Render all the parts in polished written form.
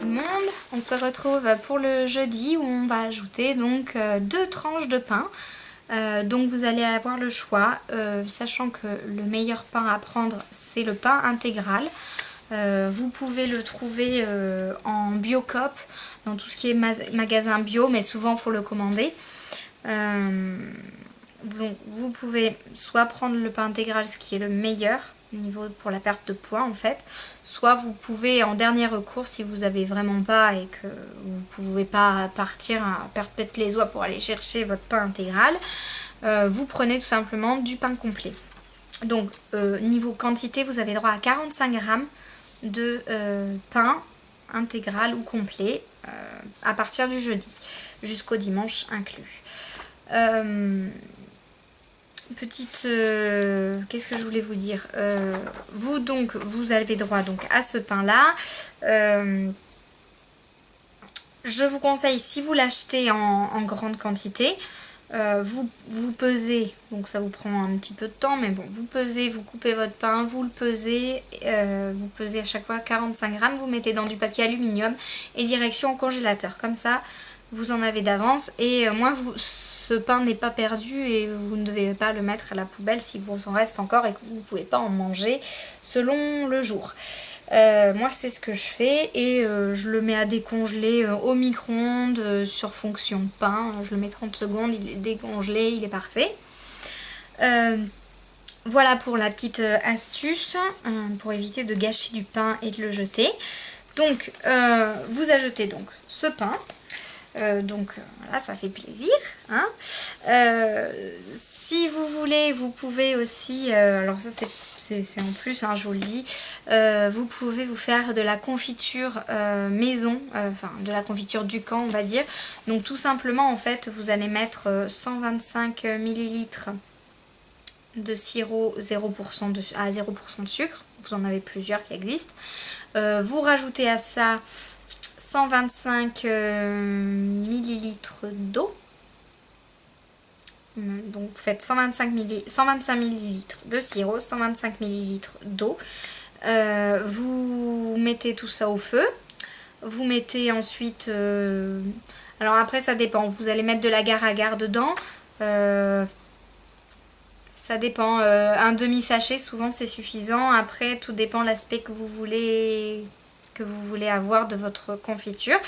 tout le monde, on se retrouve pour le jeudi où on va ajouter donc 2 tranches de pain. Donc vous allez avoir le choix, sachant que le meilleur pain à prendre c'est le pain intégral. Vous pouvez le trouver en Biocop, dans tout ce qui est magasin bio, mais souvent il faut le commander. Donc vous pouvez soit prendre le pain intégral, ce qui est le meilleur au niveau pour la perte de poids en fait, soit vous pouvez en dernier recours, si vous n'avez vraiment pas et que vous ne pouvez pas partir à perpète les oies pour aller chercher votre pain intégral, vous prenez tout simplement du pain complet. Donc niveau quantité, vous avez droit à 45 grammes de pain intégral ou complet à partir du jeudi jusqu'au dimanche inclus. Qu'est-ce que je voulais vous dire, vous avez droit donc à ce pain là. Je vous conseille, si vous l'achetez en grande quantité, vous pesez, donc ça vous prend un petit peu de temps, mais bon, vous pesez, vous coupez votre pain, vous le pesez, vous pesez à chaque fois 45 grammes, vous mettez dans du papier aluminium et direction au congélateur, comme ça vous en avez d'avance et ce pain n'est pas perdu et vous ne devez pas le mettre à la poubelle si vous en reste encore et que vous ne pouvez pas en manger selon le jour. Moi c'est ce que je fais et je le mets à décongeler au micro-ondes sur fonction pain. Je le mets 30 secondes, il est décongelé, il est parfait. Voilà pour la petite astuce pour éviter de gâcher du pain et de le jeter. Donc vous ajoutez donc ce pain. Voilà, ça fait plaisir, hein. Si vous voulez, vous pouvez aussi, alors ça c'est en plus, hein, je vous le dis, vous pouvez vous faire de la confiture maison, enfin de la confiture du camp on va dire. Donc tout simplement en fait vous allez mettre 125 ml de sirop 0% à 0% de sucre, vous en avez plusieurs qui existent. Vous rajoutez à ça 125 ml d'eau. Donc vous faites 125 ml de sirop, 125 ml d'eau. Vous mettez tout ça au feu. Vous mettez ensuite... alors après ça dépend, vous allez mettre de l'agar-agar dedans. Ça dépend, un demi-sachet souvent c'est suffisant. Après tout dépend l'aspect que vous voulez avoir de votre confiture.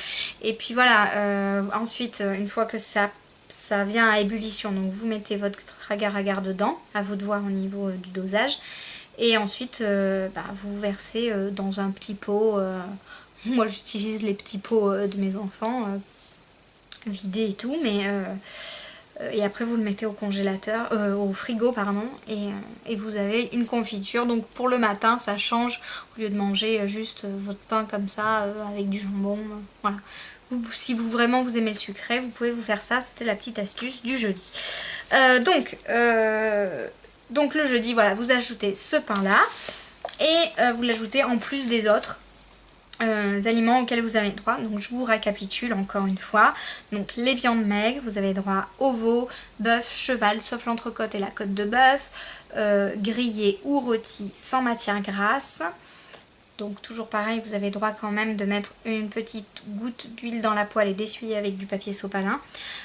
Et puis voilà, ensuite une fois que ça vient à ébullition, donc vous mettez votre agar-agar dedans, à vous de voir au niveau du dosage, et ensuite vous versez dans un petit pot. Moi j'utilise les petits pots de mes enfants vidés et tout, mais et après vous le mettez au congélateur, au frigo pardon, et vous avez une confiture. Donc pour le matin ça change, au lieu de manger juste votre pain comme ça avec du jambon, voilà. Si vous aimez le sucré, vous pouvez vous faire ça. C'était la petite astuce du jeudi. Donc le jeudi, voilà, vous ajoutez ce pain là et vous l'ajoutez en plus des autres aliments auxquels vous avez droit. Donc je vous récapitule encore une fois. Donc les viandes maigres, vous avez droit au veau, bœuf, cheval, sauf l'entrecôte et la côte de bœuf, grillé ou rôti sans matière grasse. Donc toujours pareil, vous avez droit quand même de mettre une petite goutte d'huile dans la poêle et d'essuyer avec du papier sopalin.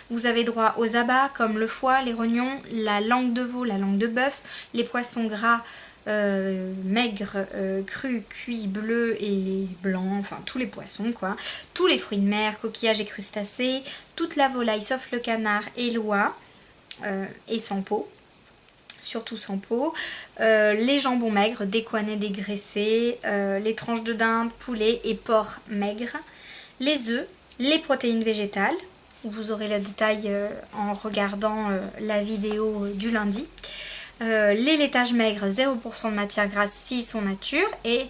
Vous avez droit aux abats comme le foie, les rognons, la langue de veau, la langue de bœuf, les poissons gras, maigres, crus, cuits, bleus et blancs, enfin tous les poissons quoi, tous les fruits de mer, coquillages et crustacés, toute la volaille sauf le canard et l'oie, et sans peau, surtout sans peau, les jambons maigres, décoinés, dégraissés, les tranches de dinde, poulet et porc maigres, les œufs, les protéines végétales, vous aurez le détail en regardant la vidéo du lundi. Les laitages maigres, 0% de matière grasse s'ils sont nature, et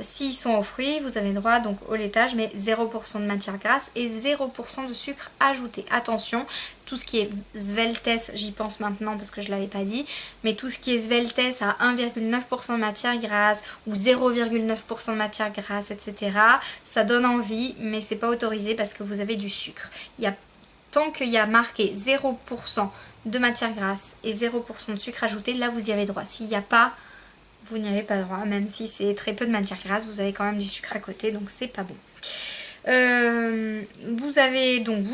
s'ils sont aux fruits, vous avez droit donc au laitage, mais 0% de matière grasse et 0% de sucre ajouté. Attention, tout ce qui est sveltes, j'y pense maintenant parce que je ne l'avais pas dit, mais tout ce qui est sveltes à 1,9% de matière grasse ou 0,9% de matière grasse, etc., ça donne envie, mais c'est pas autorisé parce que vous avez du sucre. Tant qu'il y a marqué 0% de matière grasse et 0% de sucre ajouté, là vous y avez droit. S'il n'y a pas, vous n'y avez pas droit. Même si c'est très peu de matière grasse, vous avez quand même du sucre à côté, donc c'est pas bon. Vous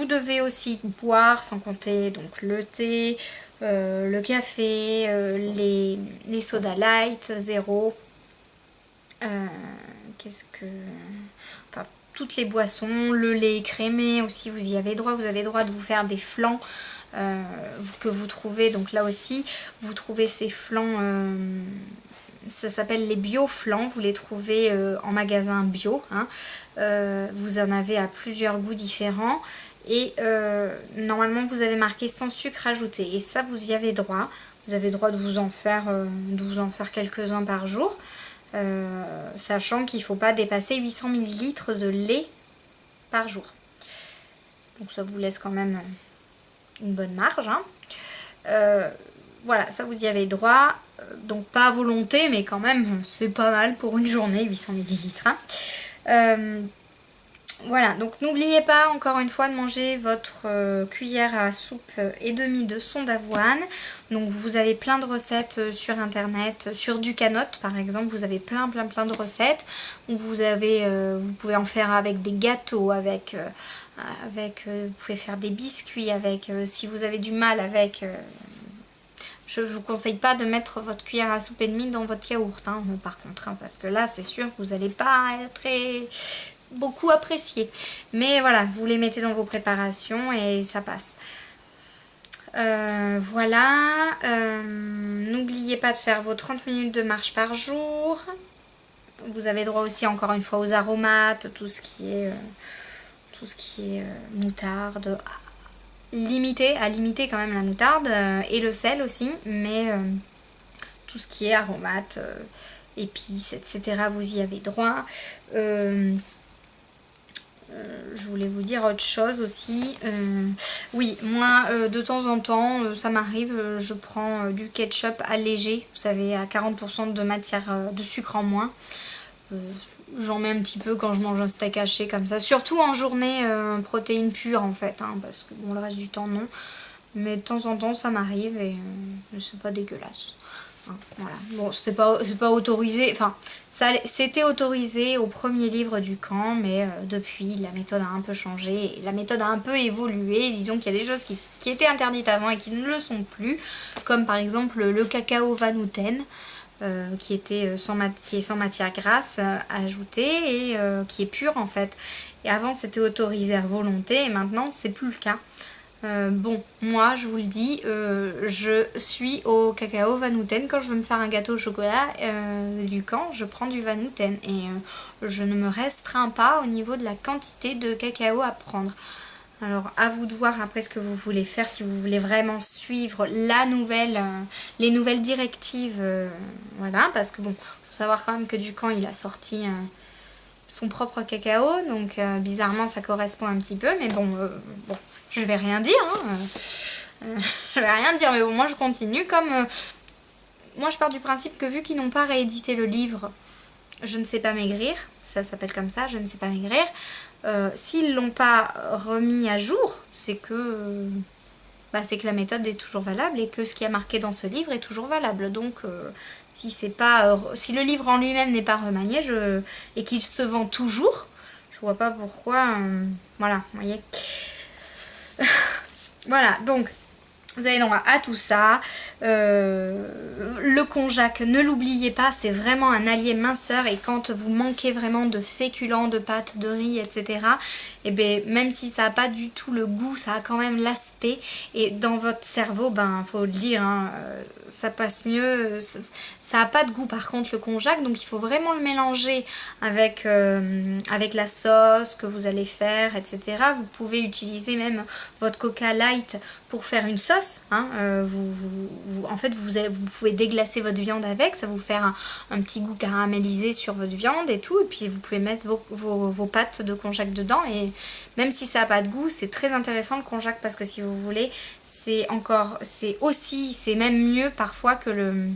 devez aussi boire, sans compter donc le thé, le café, les sodas light, zéro. Qu'est-ce que... Enfin, toutes les boissons, le lait écrémé aussi, vous y avez droit. Vous avez droit de vous faire des flans que vous trouvez. Donc là aussi, vous trouvez ces flans... ça s'appelle les bio-flans, vous les trouvez en magasin bio. Hein. Vous en avez à plusieurs goûts différents. Et normalement, vous avez marqué sans sucre ajouté. Et ça, vous y avez droit. Vous avez droit de vous en faire quelques-uns par jour. Sachant qu'il ne faut pas dépasser 800 ml de lait par jour. Donc ça vous laisse quand même une bonne marge. Hein. Voilà, ça vous y avez droit. Donc pas à volonté, mais quand même, c'est pas mal pour une journée, 800 ml. Hein. Voilà, donc n'oubliez pas encore une fois de manger votre cuillère à soupe et demie de son d'avoine. Donc vous avez plein de recettes sur internet, sur Ducanote par exemple, vous avez plein de recettes. Vous pouvez en faire avec des gâteaux, vous pouvez faire des biscuits avec, si vous avez du mal avec... je ne vous conseille pas de mettre votre cuillère à soupe et demie dans votre yaourt, hein, par contre, hein, parce que là c'est sûr que vous n'allez pas être beaucoup apprécié. Mais voilà, vous les mettez dans vos préparations et ça passe. Voilà. N'oubliez pas de faire vos 30 minutes de marche par jour. Vous avez droit aussi encore une fois aux aromates, tout ce qui est moutarde. À limiter quand même la moutarde et le sel aussi, mais tout ce qui est aromates, épices, etc. vous y avez droit. Je voulais vous dire autre chose aussi. Oui, moi, de temps en temps, ça m'arrive, je prends du ketchup allégé, vous savez, à 40% de matière, de sucre en moins. J'en mets un petit peu quand je mange un steak haché comme ça. Surtout en journée, protéines pures en fait, hein, parce que bon, le reste du temps, non. Mais de temps en temps, ça m'arrive et c'est pas dégueulasse. Voilà. Bon, c'est pas autorisé, enfin, c'était autorisé au premier livre du camp, mais depuis, la méthode a un peu changé, la méthode a un peu évolué. Disons qu'il y a des choses qui étaient interdites avant et qui ne le sont plus, comme par exemple le cacao Van-Houten, qui est sans matière grasse ajoutée et qui est pur en fait. Et avant, c'était autorisé à volonté et maintenant, c'est plus le cas. Bon, moi je vous le dis, je suis au cacao Van-Houten. Quand je veux me faire un gâteau au chocolat du camp, je prends du Van-Houten et je ne me restreins pas au niveau de la quantité de cacao à prendre. Alors à vous de voir après ce que vous voulez faire, si vous voulez vraiment suivre les nouvelles directives, voilà, parce que bon, faut savoir quand même que Ducamp il a sorti son propre cacao, donc bizarrement ça correspond un petit peu, mais bon, je vais rien dire, hein, je vais rien dire, mais bon, moi je continue comme... moi je pars du principe que vu qu'ils n'ont pas réédité le livre Je ne sais pas maigrir, ça s'appelle comme ça, Je ne sais pas maigrir, s'ils l'ont pas remis à jour, c'est que la méthode est toujours valable et que ce qui a marqué dans ce livre est toujours valable. Donc si le livre en lui-même n'est pas remanié et qu'il se vend toujours, je vois pas pourquoi. Voilà, vous voyez. Voilà, donc vous avez droit à tout ça. Le konjac, ne l'oubliez pas, c'est vraiment un allié minceur. Et quand vous manquez vraiment de féculents, de pâtes, de riz, etc., et bien, même si ça n'a pas du tout le goût, ça a quand même l'aspect. Et dans votre cerveau, faut le dire, hein, ça passe mieux. Ça n'a pas de goût par contre le konjac, donc il faut vraiment le mélanger avec la sauce que vous allez faire, etc. Vous pouvez utiliser même votre coca light pour faire une sauce. Hein. En fait, vous pouvez déglacer votre viande avec, ça va vous faire un petit goût caramélisé sur votre viande et tout. Et puis vous pouvez mettre vos pâtes de konjac dedans. Et même si ça n'a pas de goût, c'est très intéressant le konjac parce que si vous voulez, c'est même mieux parfois que le...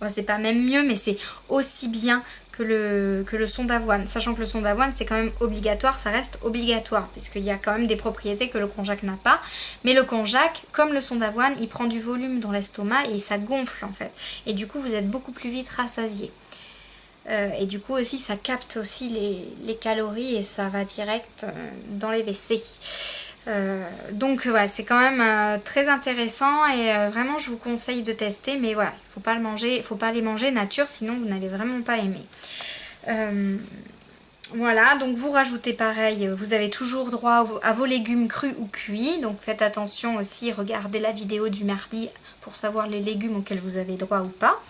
c'est pas même mieux, mais c'est aussi bien que le son d'avoine. Sachant que le son d'avoine, c'est quand même obligatoire, ça reste obligatoire, puisqu'il y a quand même des propriétés que le konjac n'a pas. Mais le konjac, comme le son d'avoine, il prend du volume dans l'estomac et ça gonfle en fait. Et du coup, vous êtes beaucoup plus vite rassasié. Et du coup aussi ça capte aussi les calories et ça va direct dans les WC. Donc ouais, c'est quand même très intéressant et vraiment je vous conseille de tester, mais voilà, il faut pas les manger nature, sinon vous n'allez vraiment pas aimer. Voilà, donc vous rajoutez pareil, vous avez toujours droit à vos légumes crus ou cuits, donc faites attention aussi, regardez la vidéo du mardi pour savoir les légumes auxquels vous avez droit ou pas.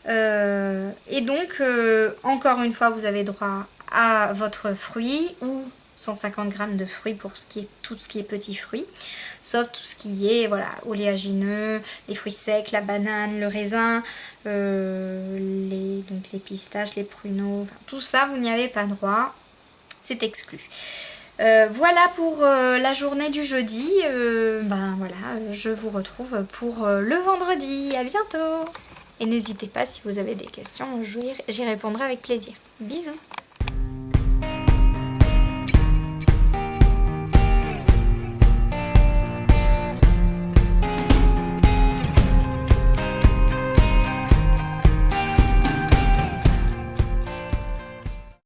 Et donc, encore une fois, vous avez droit à votre fruit ou 150 g de fruits pour tout ce qui est petits fruits, sauf tout ce qui est voilà, oléagineux, les fruits secs, la banane, le raisin, donc les pistaches, les pruneaux, enfin, tout ça, vous n'y avez pas droit, c'est exclu. Voilà pour la journée du jeudi. Je vous retrouve pour le vendredi. À bientôt! Et n'hésitez pas si vous avez des questions, j'y répondrai avec plaisir. Bisous!